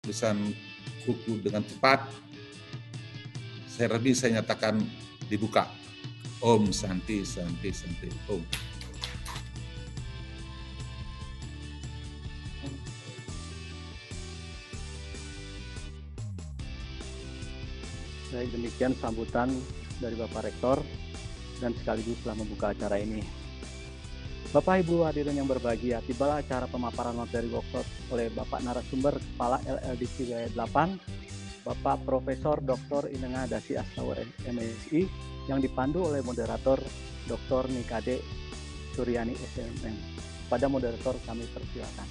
tulisan buku dengan cepat, saya nyatakan dibuka. Om Santi Santi Santi Om. Baik, demikian sambutan dari Bapak Rektor dan sekaligus telah membuka acara ini. Bapak Ibu hadirin yang berbahagia, tibalah acara pemaparan materi workshop oleh Bapak narasumber Kepala LLDC Wilayah 8, Bapak Profesor Dr. Inengah Dasi Astawa MSI, yang dipandu oleh moderator Dr. Nikade Suryani SMM. Pada moderator kami persilakan.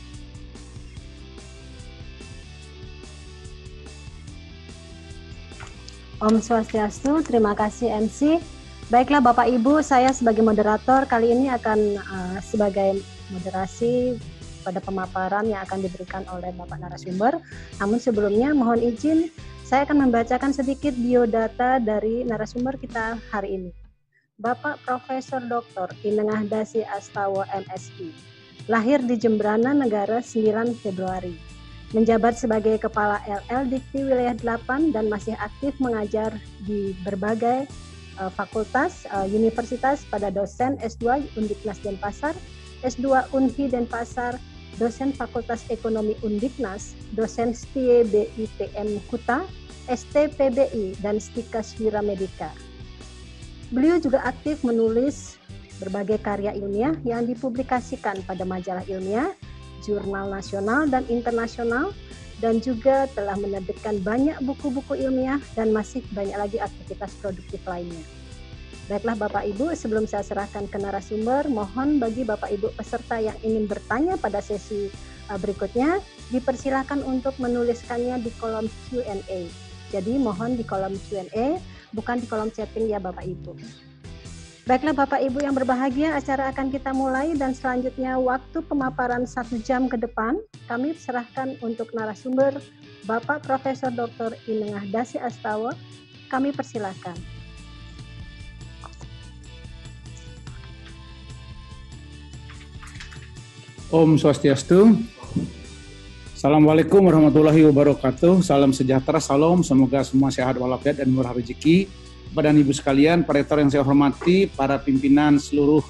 Om Swastiastu, terima kasih MC. Baiklah Bapak Ibu, saya sebagai moderator kali ini akan sebagai moderasi pada pemaparan yang akan diberikan oleh Bapak narasumber. Namun sebelumnya mohon izin, saya akan membacakan sedikit biodata dari narasumber kita hari ini. Bapak Profesor Dr. Inengah Dasi Astawa MSI, lahir di Jembrana Negara 9 Februari. Menjabat sebagai Kepala LL Dikti Wilayah 8 dan masih aktif mengajar di berbagai fakultas, universitas pada dosen S2 Undiknas Denpasar, S2 Unhi Denpasar, dosen Fakultas Ekonomi Undiknas, dosen STIE BITM Kuta, ST PBI, dan Stikas Wiramedika. Beliau juga aktif menulis berbagai karya ilmiah yang dipublikasikan pada majalah ilmiah, jurnal nasional dan internasional, dan juga telah menerbitkan banyak buku-buku ilmiah dan masih banyak lagi aktivitas produktif lainnya. Baiklah Bapak Ibu, sebelum saya serahkan ke narasumber, mohon bagi Bapak Ibu peserta yang ingin bertanya pada sesi berikutnya, dipersilakan untuk menuliskannya di kolom Q&A. Jadi mohon di kolom Q&A, bukan di kolom chatting ya Bapak Ibu. Baiklah Bapak Ibu yang berbahagia, acara akan kita mulai dan selanjutnya waktu pemaparan 1 jam ke depan kami serahkan untuk narasumber Bapak Profesor Dr. Inengah Dasi Astawa. Kami persilahkan. Om Swastiastu. Assalamualaikum warahmatullahi wabarakatuh. Salam sejahtera, salam. Semoga semua sehat walafiat dan murah rezeki. Kepada Ibu sekalian, para rektor yang saya hormati, para pimpinan seluruh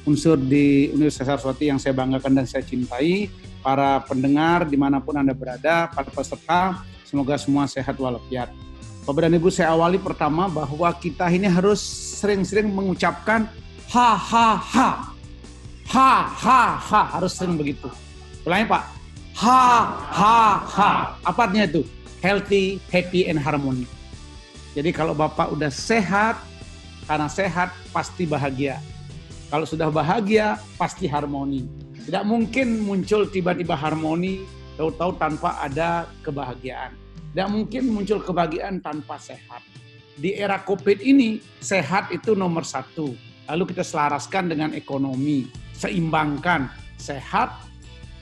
unsur di Universitas Saraswati yang saya banggakan dan saya cintai, para pendengar dimanapun Anda berada, para peserta, semoga semua sehat walafiat. Bapak dan Ibu, saya awali pertama bahwa kita ini harus sering-sering mengucapkan ha ha ha. Ha ha ha, harus sering begitu. Ulangi Pak. Ha ha ha. Apa artinya itu? Healthy, happy, and harmony. Jadi kalau Bapak udah sehat, karena sehat pasti bahagia. Kalau sudah bahagia, pasti harmoni. Tidak mungkin muncul tiba-tiba harmoni, tahu-tahu tanpa ada kebahagiaan. Tidak mungkin muncul kebahagiaan tanpa sehat. Di era COVID ini, sehat itu nomor 1. Lalu kita selaraskan dengan ekonomi, seimbangkan sehat,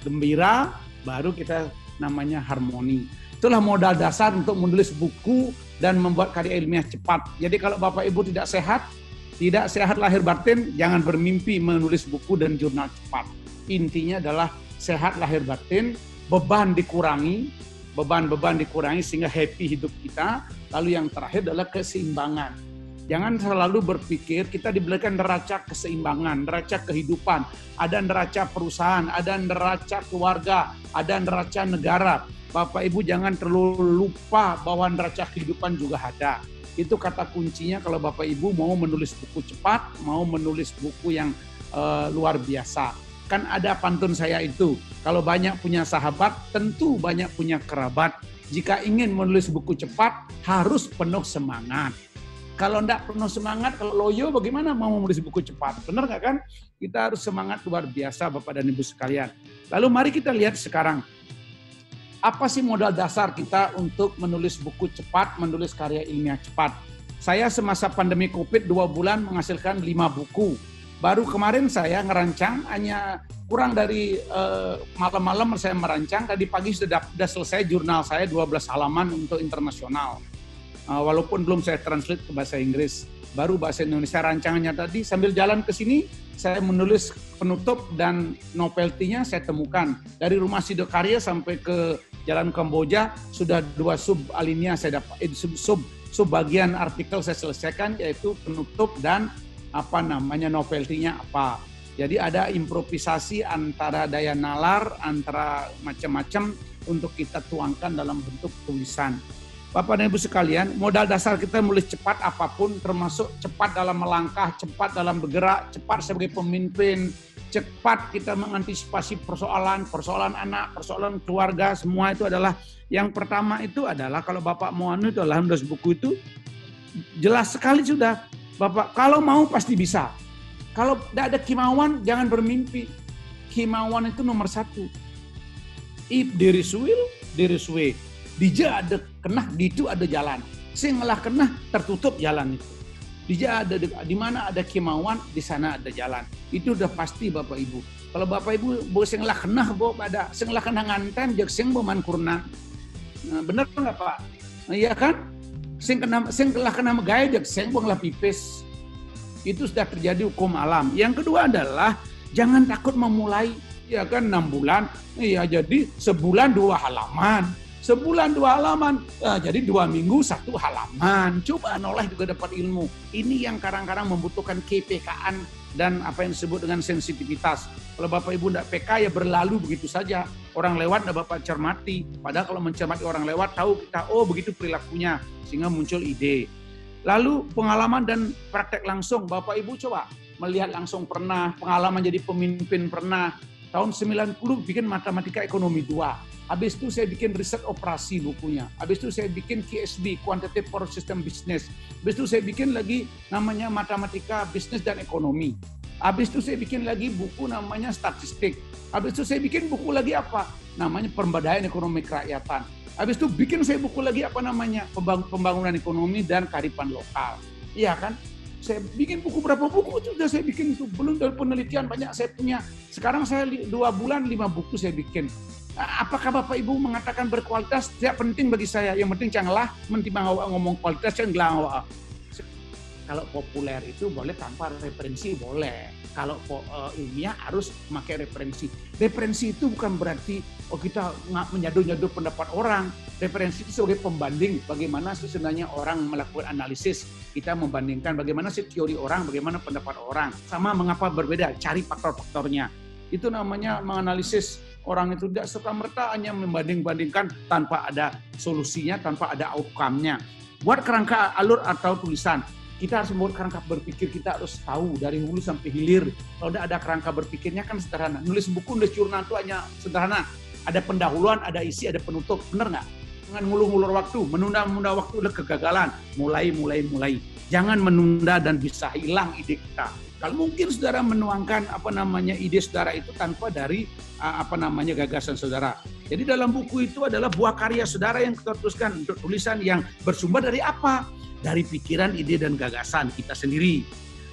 gembira, baru kita namanya harmoni. Itulah modal dasar untuk menulis buku dan membuat karya ilmiah cepat. Jadi kalau Bapak Ibu tidak sehat lahir batin, jangan bermimpi menulis buku dan jurnal cepat. Intinya adalah sehat lahir batin, beban dikurangi sehingga happy hidup kita. Lalu yang terakhir adalah keseimbangan. Jangan selalu berpikir kita diberikan neraca keseimbangan, neraca kehidupan, ada neraca perusahaan, ada neraca keluarga, ada neraca negara. Bapak Ibu jangan terlalu lupa bahwa neraca kehidupan juga ada. Itu kata kuncinya kalau Bapak Ibu mau menulis buku cepat, mau menulis buku yang luar biasa. Kan ada pantun saya itu, kalau banyak punya sahabat, tentu banyak punya kerabat. Jika ingin menulis buku cepat, harus penuh semangat. Kalau enggak penuh semangat, kalau loyo bagaimana mau menulis buku cepat? Benar nggak kan? Kita harus semangat luar biasa Bapak dan Ibu sekalian. Lalu mari kita lihat sekarang, apa sih modal dasar kita untuk menulis buku cepat, menulis karya ilmiah cepat? Saya semasa pandemi COVID 2 bulan menghasilkan 5 buku. Baru kemarin saya ngerancang, hanya kurang dari malam-malam saya merancang, tadi pagi sudah selesai jurnal saya 12 halaman untuk internasional. walaupun belum saya translate ke bahasa Inggris, baru bahasa Indonesia rancangannya tadi. Sambil jalan ke sini, saya menulis penutup dan novelty-nya saya temukan. Dari Rumah Sidokarya sampai ke Jalan Kamboja, sudah 2 sub alinea saya dapat, sub bagian artikel saya selesaikan, yaitu penutup dan novelty-nya apa. Jadi ada improvisasi antara daya nalar, antara macam-macam untuk kita tuangkan dalam bentuk tulisan. Bapak dan Ibu sekalian, modal dasar kita menulis cepat apapun, termasuk cepat dalam melangkah, cepat dalam bergerak, cepat sebagai pemimpin, cepat kita mengantisipasi persoalan anak, persoalan keluarga, semua itu adalah, yang pertama itu adalah kalau Bapak mau itu adalah menulis buku itu, jelas sekali sudah, Bapak kalau mau pasti bisa. Kalau tidak ada kemauan, jangan bermimpi. Kemauan itu nomor 1. If there is will, there is way. Dija ada kenah, di itu ada jalan. Sing ngelah kenah, tertutup jalan itu. Dija ada di mana ada kemauan, di sana ada jalan. Itu udah pasti Bapak Ibu. Kalau Bapak Ibu bo sing lah kenah bo ada, sing lah kenah nganten jeung sing bo man kurna. Nah, bener enggak Pak? Iya kan? Sing lah kenah megaya jeung sing bo lah pipis. Itu sudah terjadi hukum alam. Yang kedua adalah jangan takut memulai. Ya kan 6 bulan, ya jadi sebulan 2 halaman. Sebulan 2 halaman, jadi 2 minggu 1 halaman. Coba noleh juga dapat ilmu. Ini yang kadang-kadang membutuhkan KPK-an dan apa yang disebut dengan sensitivitas. Kalau Bapak Ibu tidak PK ya berlalu begitu saja. Orang lewat tidak Bapak cermati. Padahal kalau mencermati orang lewat tahu kita, oh begitu perilakunya. Sehingga muncul ide. Lalu pengalaman dan praktek langsung. Bapak Ibu coba melihat langsung pernah, pengalaman jadi pemimpin pernah. Tahun 90 bikin matematika ekonomi 2. Habis itu saya bikin riset operasi bukunya. Habis itu saya bikin QSB, Quantitative for System Business. Habis itu saya bikin lagi namanya matematika bisnis dan ekonomi. Habis itu saya bikin lagi buku namanya statistik. Habis itu saya bikin buku lagi apa? Namanya pemberdayaan ekonomi kerakyatan. Habis itu bikin saya buku lagi apa namanya? Pembangunan ekonomi dan kearifan lokal. Iya kan? Saya bikin buku berapa buku sudah saya bikin itu. Belum dari penelitian banyak saya punya. Sekarang saya 2 bulan 5 buku saya bikin. Apakah Bapak Ibu mengatakan berkualitas? Tidak penting bagi saya. Yang penting janganlah mentimbang ngomong kualitas yang gelang. Kalau populer itu boleh tanpa referensi boleh. Kalau ilmiah harus memakai referensi. Referensi itu bukan berarti kita menyadu-nyadu pendapat orang. Referensi itu sebagai pembanding bagaimana sih sebenarnya orang melakukan analisis. Kita membandingkan bagaimana sih teori orang, bagaimana pendapat orang. Sama mengapa berbeda, cari faktor-faktornya. Itu namanya menganalisis. Orang itu tidak serta-merta hanya membanding-bandingkan tanpa ada solusinya, tanpa ada outcome-nya. Buat kerangka alur atau tulisan, kita harus membuat kerangka berpikir, kita harus tahu dari hulu sampai hilir. Kalau tidak ada kerangka berpikirnya kan sederhana. Nulis buku, nulis jurnal itu hanya sederhana. Ada pendahuluan, ada isi, ada penutup. Benar nggak? Jangan ngulur-ngulur waktu, menunda waktu adalah kegagalan. Mulai. Jangan menunda dan bisa hilang ide kita. Kalau mungkin saudara menuangkan ide saudara itu tanpa dari gagasan saudara. Jadi dalam buku itu adalah buah karya saudara yang kita tuliskan untuk tulisan yang bersumber dari apa? Dari pikiran, ide dan gagasan kita sendiri.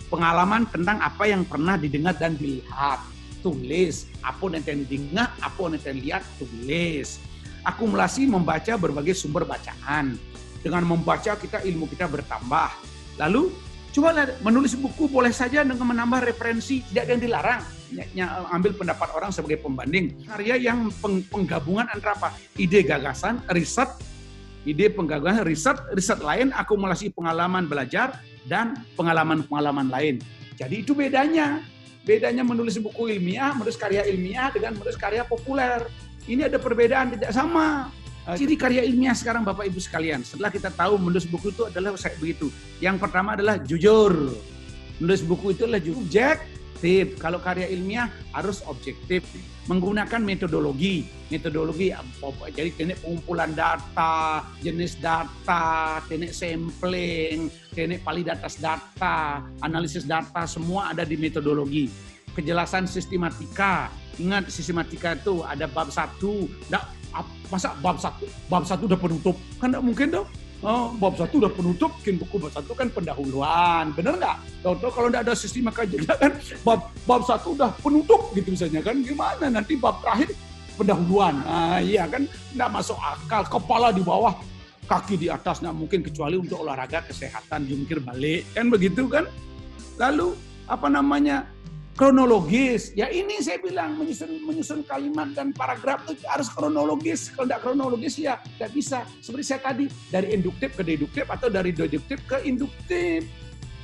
Pengalaman tentang apa yang pernah didengar dan dilihat. Tulis. Apa yang didengar, apa yang dilihat, tulis. Akumulasi membaca berbagai sumber bacaan. Dengan membaca ilmu kita bertambah. Lalu coba menulis buku boleh saja dengan menambah referensi, tidak ada yang dilarang. Ambil pendapat orang sebagai pembanding. Karya yang penggabungan antara apa? Ide gagasan, riset, riset lain, akumulasi pengalaman belajar, dan pengalaman-pengalaman lain. Jadi itu bedanya. Bedanya menulis buku ilmiah, menulis karya ilmiah dengan menulis karya populer. Ini ada perbedaan, tidak sama. Ciri karya ilmiah sekarang Bapak Ibu sekalian, setelah kita tahu menulis buku itu adalah begitu. Yang pertama adalah jujur. Menulis buku itu adalah objektif. Kalau karya ilmiah harus objektif. Menggunakan metodologi. Jadi teknik pengumpulan data, jenis data, teknik sampling, teknik validatas data, analisis data, semua ada di metodologi. Kejelasan sistematika. Ingat sistematika itu ada bab 1, masa bab 1 udah penutup? Kan enggak mungkin dong. Bab 1 udah penutup, bikin buku bab 1 kan pendahuluan. Bener nggak? Tahu-tahu kalau enggak ada sistematika juga kan bab 1 udah penutup gitu misalnya kan. Gimana nanti bab terakhir pendahuluan. Iya kan enggak masuk akal, kepala di bawah kaki di atas nggak mungkin kecuali untuk olahraga kesehatan, jungkir balik, kan begitu kan? Lalu kronologis. Ya ini saya bilang menyusun kalimat dan paragraf itu harus kronologis. Kalau tidak kronologis ya tidak bisa. Seperti saya tadi dari induktif ke deduktif atau dari deduktif ke induktif.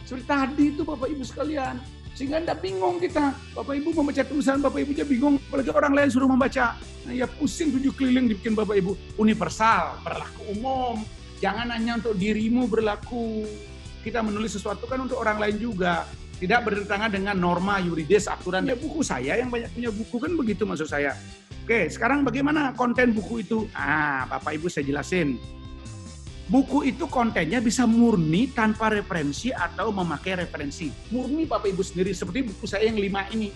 Seperti tadi itu Bapak Ibu sekalian. Sehingga tidak bingung kita. Bapak Ibu membaca tulisan, Bapak Ibu aja bingung. Apalagi orang lain suruh membaca. Nah, ya pusing 7 keliling dibikin Bapak Ibu. Universal, berlaku umum. Jangan hanya untuk dirimu berlaku. Kita menulis sesuatu kan untuk orang lain juga. Tidak bertentangan dengan norma yuridis, aturan. Ya buku saya yang banyak punya buku kan begitu maksud saya. Oke, sekarang bagaimana konten buku itu? Bapak Ibu saya jelasin. Buku itu kontennya bisa murni tanpa referensi atau memakai referensi. Murni Bapak Ibu sendiri, seperti buku saya yang 5 ini.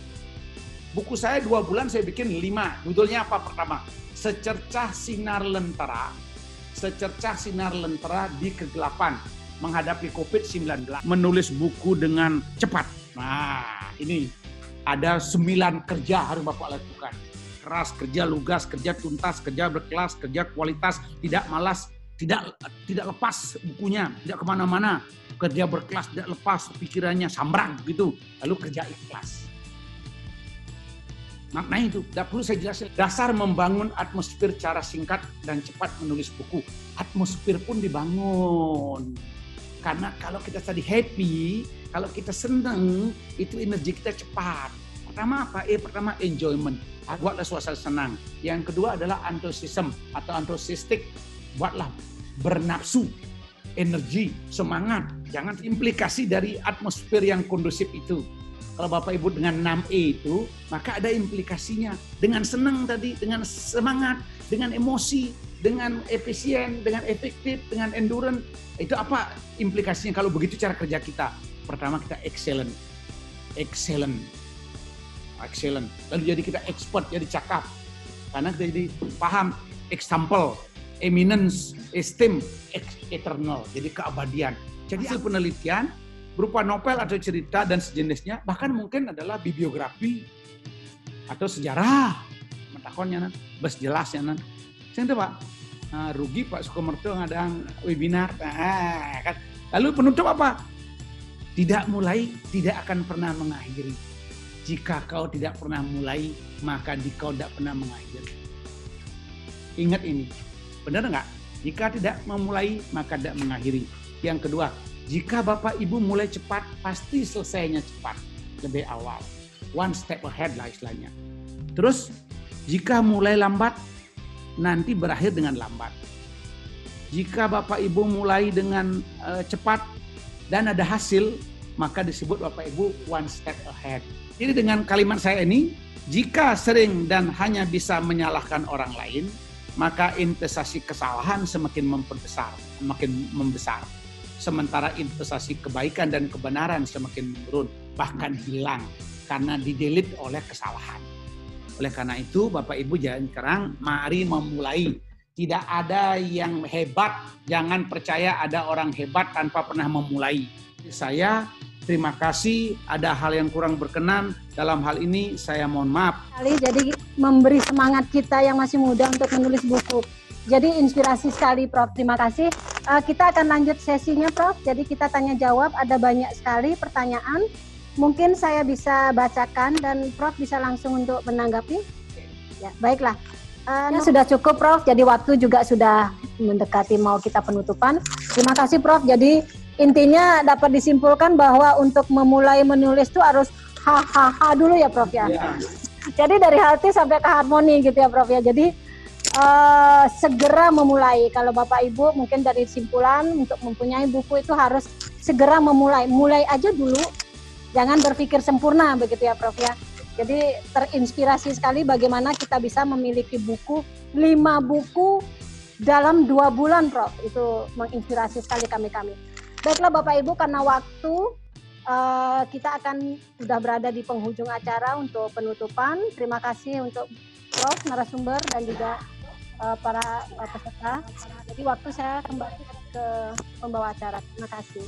Buku saya 2 bulan saya bikin 5. Judulnya apa pertama? Secercah Sinar Lentera. Secercah Sinar Lentera di Kegelapan menghadapi COVID-19. Menulis buku dengan cepat. Nah, ini ada 9 kerja harus Bapak lakukan. Keras, kerja lugas, kerja tuntas, kerja berkelas, kerja kualitas, tidak malas, tidak lepas bukunya, tidak kemana-mana, kerja berkelas, tidak lepas pikirannya, sambrang gitu, lalu kerja ikhlas. Maknanya itu, tidak perlu saya jelasin. Dasar membangun atmosfer cara singkat dan cepat menulis buku. Atmosfer pun dibangun. Karena kalau kita tadi happy, kalau kita senang, itu energi kita cepat. Pertama apa? Pertama enjoyment, buatlah suasana senang. Yang kedua adalah antusiasme atau antusiastik, buatlah bernafsu, energi, semangat. Jangan implikasi dari atmosfer yang kondusif itu. Kalau Bapak Ibu dengan 6E itu, maka ada implikasinya. Dengan senang tadi, dengan semangat, dengan emosi, dengan efisien, dengan efektif, dengan endurance. Itu apa implikasinya kalau begitu cara kerja kita? Pertama kita excellent. Lalu jadi kita expert, jadi cakap. Karena kita jadi paham, example, eminence, esteem, eternal, jadi keabadian. Jadi hasil penelitian berupa novel atau cerita dan sejenisnya, bahkan mungkin adalah bibliografi atau sejarah. Mentakonnya nan, bes jelasnya nan. Saya Pak, rugi Pak Sukomerto ngadang webinar. Kan. Lalu penutup apa? Tidak mulai, tidak akan pernah mengakhiri. Jika kau tidak pernah mulai, maka kau tidak pernah mengakhiri. Ingat ini. Benar nggak? Jika tidak memulai, maka tidak mengakhiri. Yang kedua, jika Bapak Ibu mulai cepat, pasti selesainya cepat. Lebih awal. One step ahead lah istilahnya. Terus, jika mulai lambat, nanti berakhir dengan lambat. Jika Bapak Ibu mulai dengan cepat dan ada hasil, maka disebut Bapak Ibu one step ahead. Jadi dengan kalimat saya ini, jika sering dan hanya bisa menyalahkan orang lain, maka investasi kesalahan semakin membesar. Sementara investasi kebaikan dan kebenaran semakin menurun, bahkan hilang karena didelete oleh kesalahan. Oleh karena itu, Bapak Ibu jangan sekarang mari memulai. Tidak ada yang hebat, jangan percaya ada orang hebat tanpa pernah memulai. Saya terima kasih, ada hal yang kurang berkenan dalam hal ini, saya mohon maaf. Jadi memberi semangat kita yang masih muda untuk menulis buku. Jadi inspirasi sekali Prof, terima kasih. Kita akan lanjut sesinya Prof, jadi kita tanya jawab, ada banyak sekali pertanyaan. Mungkin saya bisa bacakan dan Prof bisa langsung untuk menanggapi. Ya, baiklah. Sudah cukup Prof, jadi waktu juga sudah mendekati mau kita penutupan. Terima kasih Prof, jadi intinya dapat disimpulkan bahwa untuk memulai menulis itu harus hahaha dulu ya Prof ya. Jadi dari hati sampai ke harmoni gitu ya Prof ya. Jadi segera memulai. Kalau Bapak Ibu mungkin dari simpulan untuk mempunyai buku itu harus segera memulai. Mulai aja dulu. Jangan berpikir sempurna begitu ya Prof ya. Jadi terinspirasi sekali bagaimana kita bisa memiliki buku 5 buku dalam 2 bulan Prof. Itu menginspirasi sekali kami. Baiklah Bapak Ibu, karena waktu kita akan sudah berada di penghujung acara untuk penutupan. Terima kasih untuk Prof, narasumber dan juga para peserta. Jadi waktu saya kembali ke pembawa acara. Terima kasih.